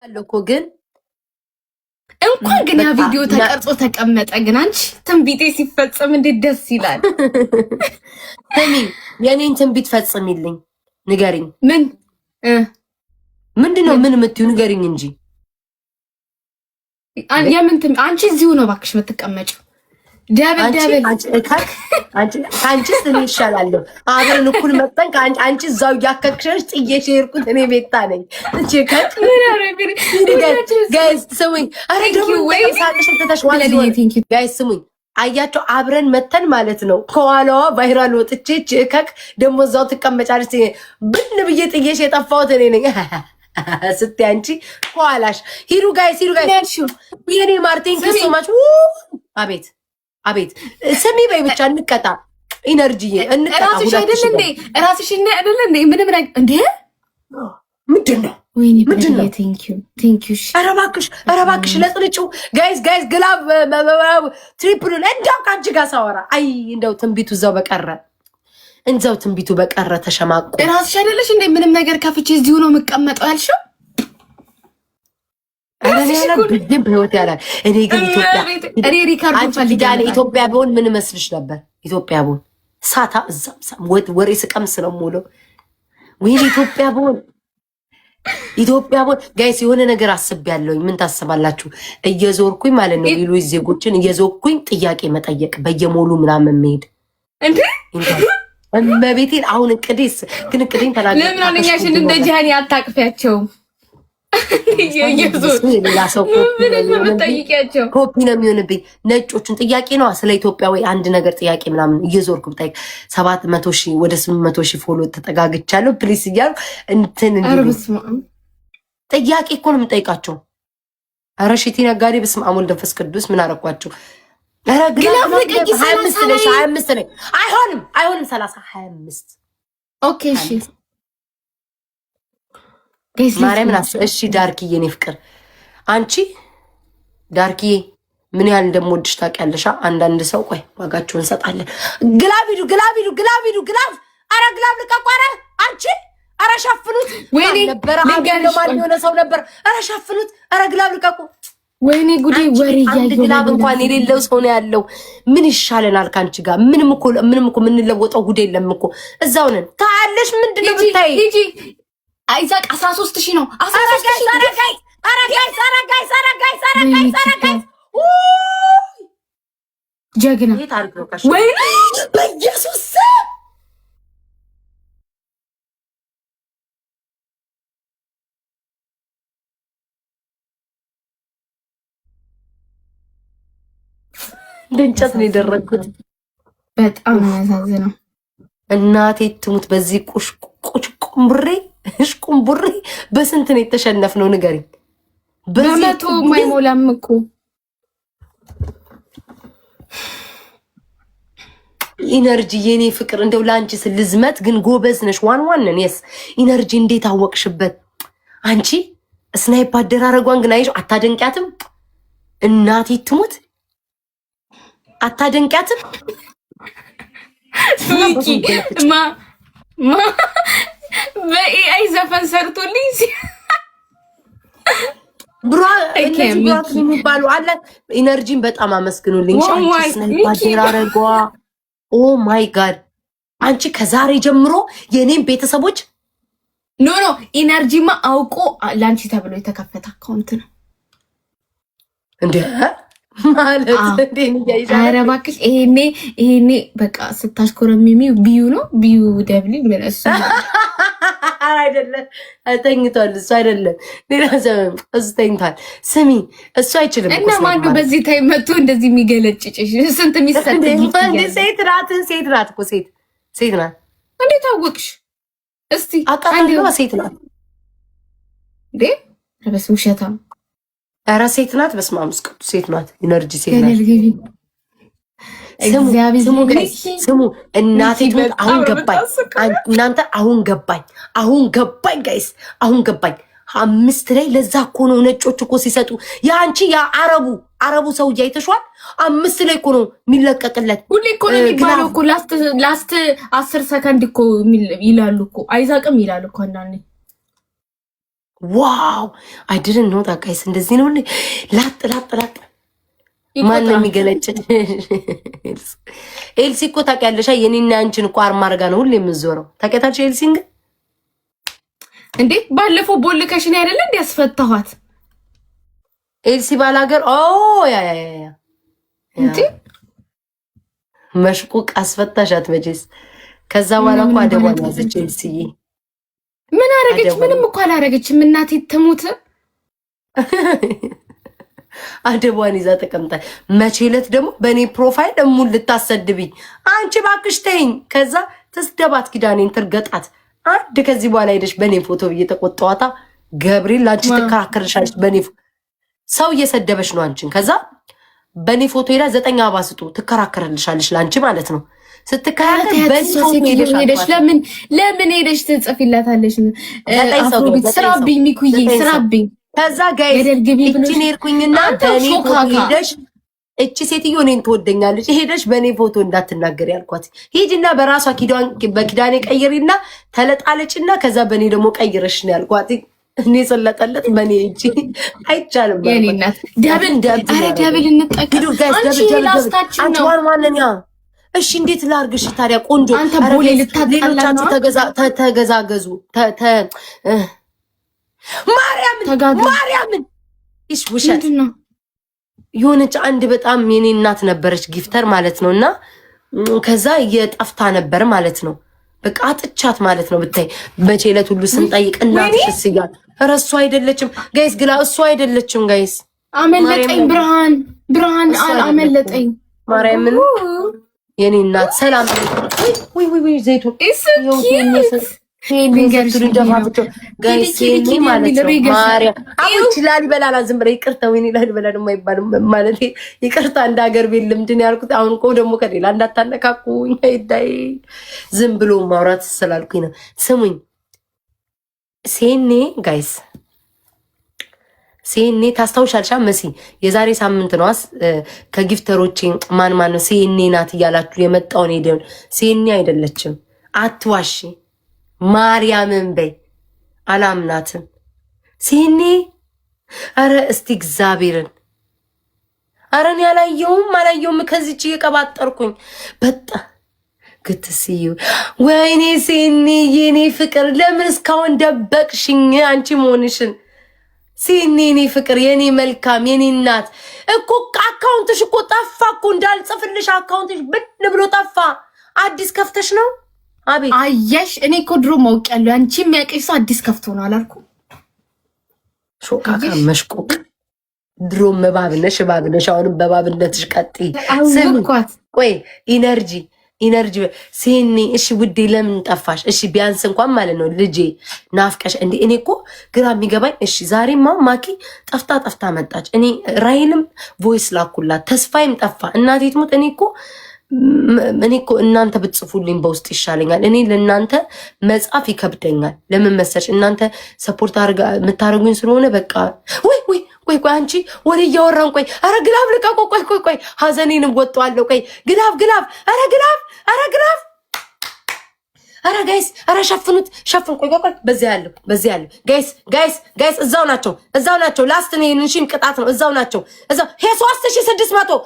አለኮ ግን እንኳን ግን ያ ቪዲዮ ተቀርጾ ተቀመጠ። ግን አንቺ ትንቢቴ ሲፈጸም እንዴት ደስ ይላል። ስሚ የኔን ትንቢት ፈጽሚልኝ፣ ንገሪኝ። ምንድነው? ምን የምትይው ንገሪኝ እንጂ የምን አንቺ እዚሁ ነው እባክሽ የምትቀመጪው። ደብል አንቺ እኔ ይሻላለሁ። አብረን እኩል መጠን አንቺ እዛው እያከክሸሽ ጥዬሽ የሄድኩት እኔ ቤታ ነኝ። ጋይስ ስሙኝ፣ ጋይስ ስሙኝ። አያቸው አብረን መተን ማለት ነው። ከኋላዋ ቫይራል ወጥቼ ችከክ ደግሞ እዛው ትቀመጫለች። ብን ብዬ ጥዬሽ የጠፋሁት እኔ ነኝ ስትይ አንቺ ከኋላሽ ሂዱ ጋይስ፣ ሂዱ ጋይስ። የኔ ማርቲን ከሶማች አቤት አቤት ስሚ በይ ብቻ እንቀጣ። ኢነርጂዬ እንቀጣ። ራስሽ አይደል እንዴ? ራስሽ አይደል እንዴ? ምንም ነገር እንዴ ምንድነው? ወይኔ ምንድነው? ቴንኪው ኧረ እባክሽ ለጥልጭው ጋይስ ግላብ ትሪፕሉን እንዳው ካንቺ ጋር ሳወራ አይ እንደው ትንቢቱ ትንቢቱ በቀረ ተሸማቆ። ራስሽ አይደለሽ እንዴ? ምንም ነገር ከፍቼ እዚሁ ነው የምቀመጠው ያልሽው። በህይወት ያላል። እኔ ግን ኢትዮጵያ ቢሆን ምን መስልሽ ነበር? ኢትዮጵያ ቢሆን ሳታ እዛም ወሬ ስቀምስ ነው የምውለው። ወይኔ ኢትዮጵያ ቢሆን ጋይስ የሆነ ነገር አስቤያለሁኝ። ምን ታስባላችሁ? እየዞርኩኝ ማለት ነው ሌሎች ዜጎችን እየዞርኩኝ ጥያቄ መጠየቅ በየሞሉ ምናምን መሄድ እንዴ በቤቴን አሁን እቅዴን ተናገር። ለምን አለኛሽን እንደ ጃኒ አታቅፊያቸው? ኮፒ ነው የሚሆንብኝ። ነጮችን ጥያቄ ነው ስለ ኢትዮጵያ ወይ አንድ ነገር ጥያቄ ምናምን እየዞርኩ ብታይ 700,000 ወደ 800,000 ፎሎ ተጠጋግቻለሁ። ፕሊስ እያሉ እንትን ጥያቄ እኮ ነው የምጠይቃቸው። ኧረ ሽቲ ነጋዴ በስመ አብ ወወልድ ወመንፈስ ቅዱስ ምን አደረኳቸው? ኧረ ግን 25 ነኝ። አይሆንም 30 25 ኦኬ እሺ ማርያምን እሺ ዳርክዬ፣ እኔ ፍቅር አንቺ ዳርክዬ ምን ያህል እንደምወድሽ ታውቂያለሽ። አንዳንድ ሰው ቆይ ዋጋቸውን እንሰጣለን። ግላብ ሂዱ። ኧረ ግላብ ልቀቁ። ኧረ አንቺ ኧረ ሸፍኑት። ወይኔ ነበር ለማን የሆነ ሰው ነበር። ኧረ ሸፍኑት። ኧረ ግላብ ልቀቁ። ወይኔ ጉዴ ወሬ አንድ ግላብ እንኳን የሌለው ሰው ነው ያለው። ምን ይሻለናል ካንቺ ጋር? ምንም እኮ የምንለወጠው ጉድ የለም እኮ እዛው ነን። ታያለሽ ምንድነው ብታይ አይዛቅ 13,000 ነው። 13,000 ጀግና ወይ በኢየሱስ እንጨት ነው የደረኩት። በጣም ያሳዝነው። እናቴ ትሙት በዚህ ቁምቡሬ በስንት ነው የተሸነፍነው? ንገሪኝ። በመቶ ማይሞላም እኮ ኢነርጂ የኔ ፍቅር እንደው ላንቺ ስልዝመት ግን ጎበዝ ነሽ። ዋንን የስ ኢነርጂ እንዴት አወቅሽበት አንቺ? ስናይፕ አደራረጓን ግን አይሽ አታደንቂያትም? እናቴ ትሙት አታደንቂያትም? በኤአይ ዘፈን ሰርቶልኝ ብራት የሚባሉ አለ። ኢነርጂን በጣም አመስግኑልኝ። አደራረጓ ኦ ማይ ጋድ። አንቺ ከዛሬ ጀምሮ የኔም ቤተሰቦች ኖ ኢነርጂማ አውቆ ለአንቺ ተብሎ የተከፈተ አካውንት ነው እንዴ ማለት ኧረ እባክሽ ይሄኔ በቃ ስታሽኮረሚሚ ቢዩ ደብሊን በለሱ አይደለም ተኝቷል። እሱ አይደለም ሌላ ዘመን እሱ ተኝቷል። ስሚ እሱ አይችልም እና ማንዱ በዚህ ታይ መጥቶ እንደዚህ የሚገለጭጭሽ ስንት ሚሰጥ ሴት ናት እኮ ሴት ናት። እንዴት አወቅሽ? እስቲ አቃታለሁ። ሴት ናት እንዴ? በስ ውሸታም ኧረ ሴት ናት። በስመ አብ ቅዱስ ሴት ናት። ኢነርጂ ሴት ናት። ስሙ እናቴ ሞት አሁን ገባኝ። እናንተ አሁን ገባኝ ጋይስ፣ አሁን ገባኝ። 5 ላይ ለዛ እኮ ነው ነጮች እኮ ሲሰጡ የአንቺ አረቡ ሰውዬ አይተሽዋል። 5 ላይ እኮ ነው የሚለቀቅለት። ሁሌ እኮ ነው የሚባለው እኮ ላስት 10 ሰከንድ እኮ ይላሉ እኮ አይዛቅም ይላል እኮ አንዳንዴ ዋው አይ ዲድንት ኖ ዳት ጋይስ እንደዚህ ነው። ላጥ ላጥ ላጥ ማን ነው የሚገለጭን? ኤልሲ እኮ ታውቂያለሽ፣ የኔና አንቺን እኮ አርማ አድርጋ ነው ሁሌ የምትዞረው። ታውቂያታለሽ ኤልሲን ግን እንዴ ባለፈው ቦልከሽን አይደለ እንዴ ያስፈታኋት ኤልሲ ባላገር ያ እንዴ መሽቁቅ አስፈታሻት መቼስ። ከዛ በኋላ እኮ አደቧን ያዘች ኤልሲዬ። ምን አረገች? ምንም እኮ አላረገችም። እናቴ ትሙት አደቧን ይዛ ተቀምጣ። መቼ ዕለት ደግሞ በእኔ ፕሮፋይል እሙን ልታሰድብኝ አንቺ ባክሽ ተይኝ። ከዛ ትስደባት ኪዳኔን ትርገጣት። አንድ ከዚህ በኋላ ሄደሽ በእኔ ፎቶ ብዬ ተቆጣዋታ። ገብርኤል ለአንቺ ትከራከርሻለች። በእኔ ሰው እየሰደበሽ ነው አንቺን። ከዛ በእኔ ፎቶ ሄዳ 9 አበባ ስጡ ትከራከርልሻለች ለአንቺ ማለት ነው። ስትከራከር ለምን ሄደሽ ትጽፊላታለሽ? ስራብኝ ሚኩዬ ስራብኝ። ከዛ ጋይስ እቺን ሄድኩኝና በእኔ ፎቶ ሄደሽ እቺ ሴትዮ እኔን ትወደኛለች ሄደሽ በእኔ ፎቶ እንዳትናገር ያልኳት። ሂጂና በራሷ በኪዳኔ ቀይሪና ተለጣለጭና ከዛ በእኔ ደግሞ ቀይረሽ ነው ያልኳት። እኔ ስለጠለጥ በእኔ እጂ አይቻልም። የኔናት ደብል እንጠቀም አንቺ ማንኛ እሺ እንዴት ላርግሽ ታዲያ? ቆንጆ አንተ ቦሌ ልታጣላችሁ ተገዛገዙ ማርያምን እሺ ውሸት የሆነች አንድ በጣም የኔ እናት ነበረች ጊፍተር ማለት ነው። እና ከዛ የጠፍታ ነበር ማለት ነው። በቃ አጥቻት ማለት ነው። ብታይ መቼ ዕለት ሁሉ ስንጠይቅ እናትሽ እስያል እረሱ አይደለችም ጋይስ፣ ግላ እሱ አይደለችም ጋይስ። አመለጠኝ ብርሃን አመለጠኝ ማርያምን የኔ እናት ሰላም ወይ ዘይቱ ላሊበላ ዝም ብለህ ይቅርታ፣ ወይኔ ላሊበላ ደግሞ አይባልም ማለት ይቅርታ እንደ ሀገር ቤት ልምድን ያልኩት። አሁን እኮ ደግሞ ከሌላ እንዳታነካኩኝ ዳይ ዝም ብሎ ማውራት ስላልኩኝ ነው። ስሙኝ ሴኔ ጋይስ ሴኔ ታስታውሻልሻ? መሲ የዛሬ ሳምንት ነው ከጊፍተሮቼ ማን ነው ሴኔ ናት እያላችሁ የመጣውን ሄደውን ሴኔ አይደለችም። አትዋሺ ማርያምን በይ አላምናትም። ሴኔ አረ እስቲ እግዚአብሔርን አረ እኔ አላየውም ከዚች እየቀባጠርኩኝ በጣም ግትስዩ ወይኔ ሴኔ የኔ ፍቅር ለምን እስካሁን ደበቅሽኝ አንቺ መሆንሽን? ሴኔ የኔ ፍቅር የኔ መልካም የኔ እናት እኮ አካውንትሽ እኮ ጠፋ እኮ እንዳልጽፍልሽ አካውንትሽ ብን ብሎ ጠፋ። አዲስ ከፍተሽ ነው? አቤት አየሽ፣ እኔ እኮ ድሮ ማውቂያለሁ። አንቺ የሚያውቅሽ ሰው አዲስ ከፍቶ ነው አላልኩ? ሾካካ መሽቆቅ ድሮ እባብነሽ አሁንም በባብነትሽ ቀጥይ። ስምኳት ቆይ ኢነርጂ ሴኔ እሺ ውዴ ለምን ጠፋሽ? እሺ ቢያንስ እንኳን ማለት ነው ልጄ ናፍቀሽ እንዴ? እኔ እኮ ግራ የሚገባኝ እሺ ዛሬማ ማኪ ጠፍታ መጣች። እኔ ራይልም ቮይስ ላኩላት፣ ተስፋይም ጠፋ። እናቴ ትሙት እኔ እኮ እናንተ ብትጽፉልኝ በውስጥ ይሻለኛል። እኔ ለእናንተ መጻፍ ይከብደኛል። ለምን መሰለሽ እናንተ ሰፖርት የምታደርጉኝ ስለሆነ በቃ ቆይ አንቺ ወሬ እያወራን ቆይ ኧረ ግላብ ልቀቁ ቆይ ሀዘኔንም ወጣዋለሁ ቆይ ግላብ ኧረ ግላብ ኧረ ጋይስ ኧረ ሸፍኑት ቆይ በዚህ ያለው ጋይስ እዛው ናቸው ላስት ነው የንሽን ቅጣት ነው እዛው ናቸው ሄ 3600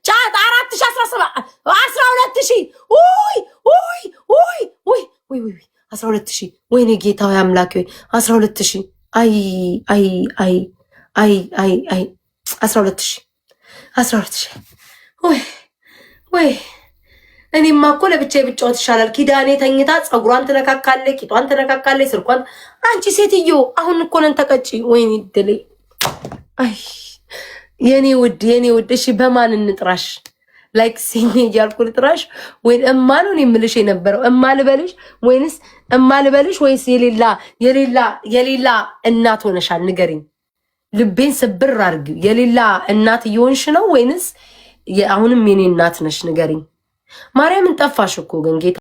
ጫት 4017 12000 12000 ወይኔ ጌታዊ አምላክ ወይ 12000 አይ 12000 ወይ እኔማ እኮ ለብቻዬ ብጫወት ይሻላል። ኪዳኔ ተኝታ ፀጉሯን ትነካካለች፣ ቂጧን ትነካካለች፣ ስልኳን አንቺ ሴትዮ አሁን እኮ ነን ተቀጪ። ወይኔ ድሌ አይ የኔ ውድ እሺ በማን እንጥራሽ? ላይክ ሴኔ እያልኩ ልጥራሽ ወይ እማ ነው የምልሽ የነበረው? እማ ልበልሽ ወይስ የሌላ እናት ሆነሻል? ንገሪኝ። ልቤን ስብር አድርጊው። የሌላ እናት እየሆንሽ ነው ወይንስ አሁንም የኔ እናት ነሽ? ንገሪኝ። ማርያምን ጠፋሽ እኮ ግን ጌታ